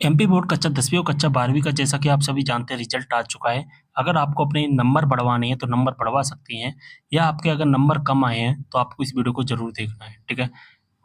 MP board कक्षा 10वीं और कक्षा 12वीं का जैसा कि आप सभी जानते हैं रिजल्ट आ चुका है। अगर आपको अपने नंबर बढ़वाने हैं तो नंबर बढ़वा सकती हैं या आपके अगर नंबर कम आए हैं तो आपको इस वीडियो को ज़रूर देखना है, ठीक है?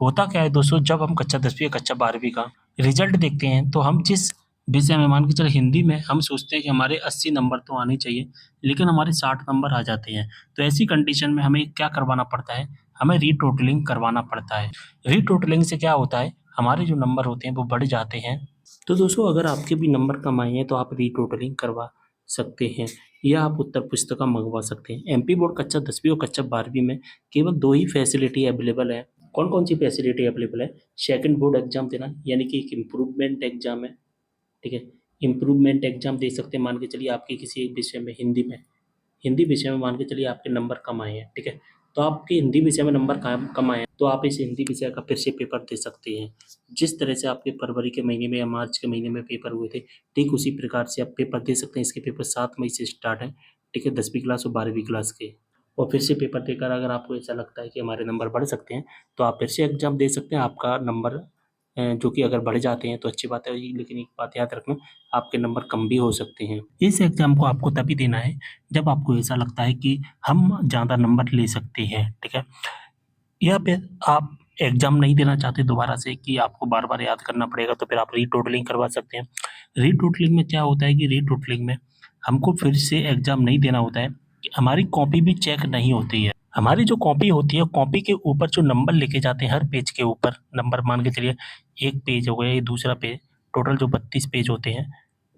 होता क्या है दोस्तों, जब हम कक्षा 10वीं या कक्षा 12वीं का रिजल्ट देखते हैं तो हम जिस विषय में मान के चलिए हिंदी में हम सोचते हैं कि हमारे 80 नंबर तो आने चाहिए, लेकिन हमारे 60 नंबर आ जाते हैं। तो ऐसी कंडीशन में हमें क्या करवाना पड़ता है, हमें रीटोटलिंग करवाना पड़ता है। रीटोटलिंग से क्या होता है, हमारे जो नंबर होते हैं वो बढ़ जाते हैं। तो दोस्तों अगर आपके भी नंबर कम आए हैं तो आप रीटोटलिंग करवा सकते हैं या आप उत्तर पुस्तिका मंगवा सकते हैं। एमपी बोर्ड कक्षा 10वीं और कक्षा 12वीं में केवल 2 ही फैसिलिटी अवेलेबल है। कौन-कौन सी फैसिलिटी अवेलेबल है? सेकंड बोर्ड एग्ज़ाम देना यानी कि एक इम्प्रूवमेंट एग्ज़ाम है, ठीक है? इम्प्रूवमेंट एग्ज़ाम दे सकते हैं, मान के चलिए आपके किसी एक विषय में हिंदी विषय में मान के चलिए आपके नंबर कम आए हैं, ठीक है? तो आपके हिंदी विषय में नंबर कम आए हैं, तो आप इस हिंदी विषय का फिर से पेपर दे सकते हैं। जिस तरह से आपके फरवरी के महीने में या मार्च के महीने में पेपर हुए थे, ठीक उसी प्रकार से आप पेपर दे सकते हैं। इसके पेपर 7 मई से स्टार्ट हैं, ठीक है? 10वीं क्लास और 12वीं क्लास के। और फिर से पेपर देकर अगर आपको ऐसा लगता है कि हमारे नंबर बढ़ सकते हैं, तो आप फिर से एग्ज़ाम दे सकते हैं। आपका नंबर जो कि अगर बढ़ जाते हैं तो अच्छी बात है, लेकिन एक बात याद रखना, आपके नंबर कम भी हो सकते हैं। इस एग्ज़ाम को आपको तभी देना है जब आपको ऐसा लगता है कि हम ज़्यादा नंबर ले सकते हैं, ठीक है? या फिर आप एग्ज़ाम नहीं देना चाहते दोबारा से कि आपको बार-बार याद करना पड़ेगा, तो फिर आप रीटोटलिंग करवा सकते हैं। रीटोटलिंग में क्या होता है कि रीटोटलिंग में हमको फिर से एग्ज़ाम नहीं देना होता है, कि हमारी कॉपी भी चेक नहीं होती है। हमारी जो कॉपी होती है, कॉपी के ऊपर जो नंबर लिखे जाते हैं, हर पेज के ऊपर नंबर मान के चलिए, एक पेज हो गया, ये दूसरा पेज, टोटल जो 32 पेज होते हैं,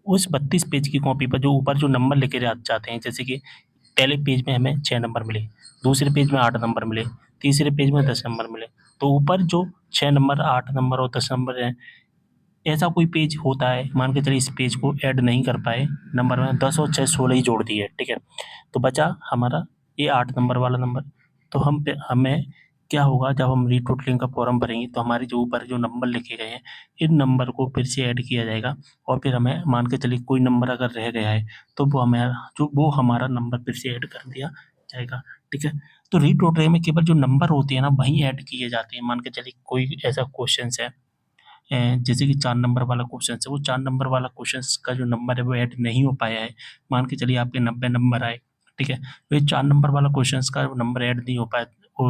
उस 32 पेज की कॉपी पर जो ऊपर जो नंबर लिखे जाते हैं, जैसे कि पहले पेज में हमें 6 नंबर मिले, दूसरे पेज में 8 नंबर मिले, तीसरे पेज में 10 नंबर मिले, तो ऊपर जो 6 नंबर, 8 नंबर और 10 नंबर हैं, ऐसा कोई पेज होता है, मान के चलिए इस पेज को ऐड नहीं कर पाए, नंबर में 10 और 6 16 ही जोड़ दिए, ठीक है? तो बचा हमारा ये 8 नंबर वाला नंबर। तो हमें क्या होगा, जब हम रीटोटलिंग का फॉर्म भरेंगे तो हमारे जो ऊपर जो नंबर लिखे गए हैं, इन नंबर को फिर से ऐड किया जाएगा और फिर हमें मान के चलिए कोई नंबर अगर रह गया है, तो वो हमारा नंबर फिर से ऐड कर दिया जाएगा, ठीक है? तो रीटोटलिंग में केवल जो नंबर होते हैं ना, वही ऐड किए जाते हैं। मान के चलिए कोई ऐसा क्वेश्चन्स है, जैसे कि 4 नंबर वाला क्वेश्चन है, वो 4 नंबर वाला क्वेश्चंस का जो नंबर है वो ऐड नहीं हो पाया है। मान के चलिए आपके 90 नंबर आए, ठीक है? तो ये 4 नंबर वाला क्वेश्चंस का नंबर ऐड नहीं हो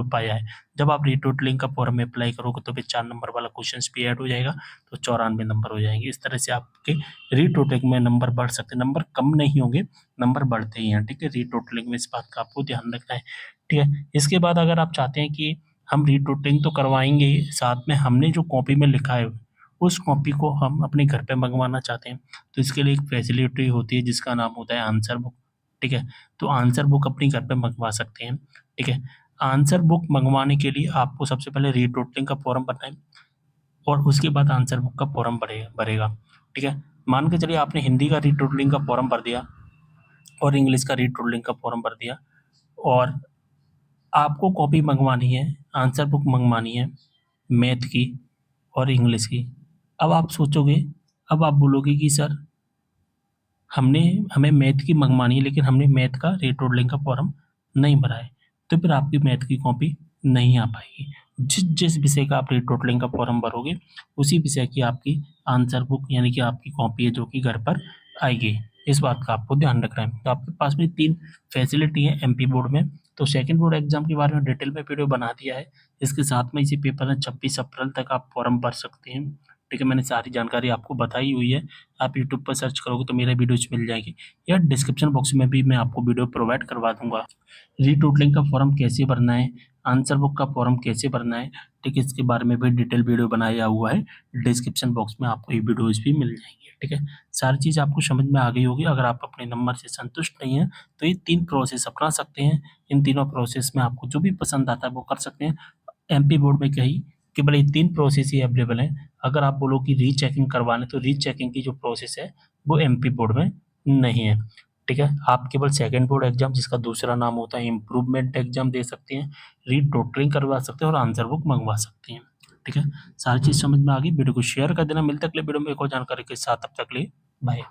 पाया है। जब आप रीटोटलिंग का फॉर्म में अप्लाई करोगे तो फिर 4 नंबर वाला क्वेश्चंस भी ऐड हो जाएगा, तो 94 नंबर हो जाएँगे। इस तरह से आपके रीटोटलिंग में नंबर बढ़ सकते हैं, नंबर कम नहीं होंगे, नंबर बढ़ते ही हैं, ठीक है? रीटोटलिंग में इस बात का आपको ध्यान रखना है, ठीक है? इसके बाद अगर आप चाहते हैं कि हम रीटोटलिंग तो करवाएँगे ही, साथ में हमने जो कॉपी में लिखा है उस कॉपी को हम अपने घर पे मँगवाना चाहते हैं, तो इसके लिए एक फैसिलिटी होती है जिसका नाम होता है आंसर बुक, ठीक है? तो आंसर बुक अपने घर पे मँगवा सकते हैं, ठीक है? आंसर बुक मँगवाने के लिए आपको सबसे पहले रीटोटलिंग का फॉर्म भरना है और उसके बाद आंसर बुक का फॉर्म भरेगा, ठीक है? मान के चलिए आपने हिंदी का रीटोटलिंग का फॉर्म भर दिया और इंग्लिश का रीटोटलिंग का फॉर्म भर दिया और आपको कॉपी मँगवानी है, आंसर बुक मँगवानी है, मैथ की और इंग्लिश की। अब आप बोलोगे कि सर हमें मैथ की मँगवानी है, लेकिन हमने मैथ का रीटोटलिंग का फॉर्म नहीं भरा है, तो फिर आपकी मैथ की कॉपी नहीं आ पाएगी। जिस जिस विषय का आप रीटोटलिंग का फॉर्म भरोगे, उसी विषय की आपकी आंसर बुक यानी कि आपकी कॉपी है जो कि घर पर आएगी। इस बात का आपको ध्यान रखना है। तो आपके पास में 3 फैसिलिटी है एमपी बोर्ड में। तो सेकंड बोर्ड एग्ज़ाम के बारे में डिटेल में वीडियो बना दिया है। इसके साथ में इसी पेपर है, 26 अप्रैल तक आप फॉर्म भर सकते हैं। ठीक है, मैंने सारी जानकारी आपको बताई हुई है। आप यूट्यूब पर सर्च करोगे तो मेरे वीडियोज़ मिल जाएँगे या डिस्क्रिप्शन बॉक्स में भी मैं आपको वीडियो प्रोवाइड करवा दूँगा। रीटोटलिंग का फॉर्म कैसे भरना है, आंसर बुक का फॉर्म कैसे भरना है, ठीक है, इसके बारे में भी डिटेल वीडियो बनाया हुआ है। डिस्क्रिप्शन बॉक्स में आपको ये वीडियोज़ भी मिल जाएँगे, ठीक है। सारी चीज़ आपको समझ में आ गई होगी। अगर आप अपने नंबर से संतुष्ट नहीं हैं, तो ये 3 प्रोसेस अपना सकते हैं। इन तीनों प्रोसेस में आपको जो भी पसंद आता है वो कर सकते हैं। एमपी बोर्ड में कहीं केवल ये 3 प्रोसेस ही अवेलेबल हैं। अगर आप बोलो कि रीचेकिंग करवाना है, तो रीचेकिंग की जो प्रोसेस है, वो एमपी बोर्ड में नहीं है, ठीक है? आप केवल सेकंड बोर्ड एग्ज़ाम जिसका दूसरा नाम होता है इम्प्रूवमेंट एग्ज़ाम दे सकते हैं, रीटोटलिंग करवा सकते हैं और आंसर बुक मँगवा सकते हैं, ठीक है? सारी चीज़ समझ में आ गई। वीडियो को शेयर कर देना। मिलते हैं अगले वीडियो में एक और जानकारी के साथ, तब तक के लिए बाय।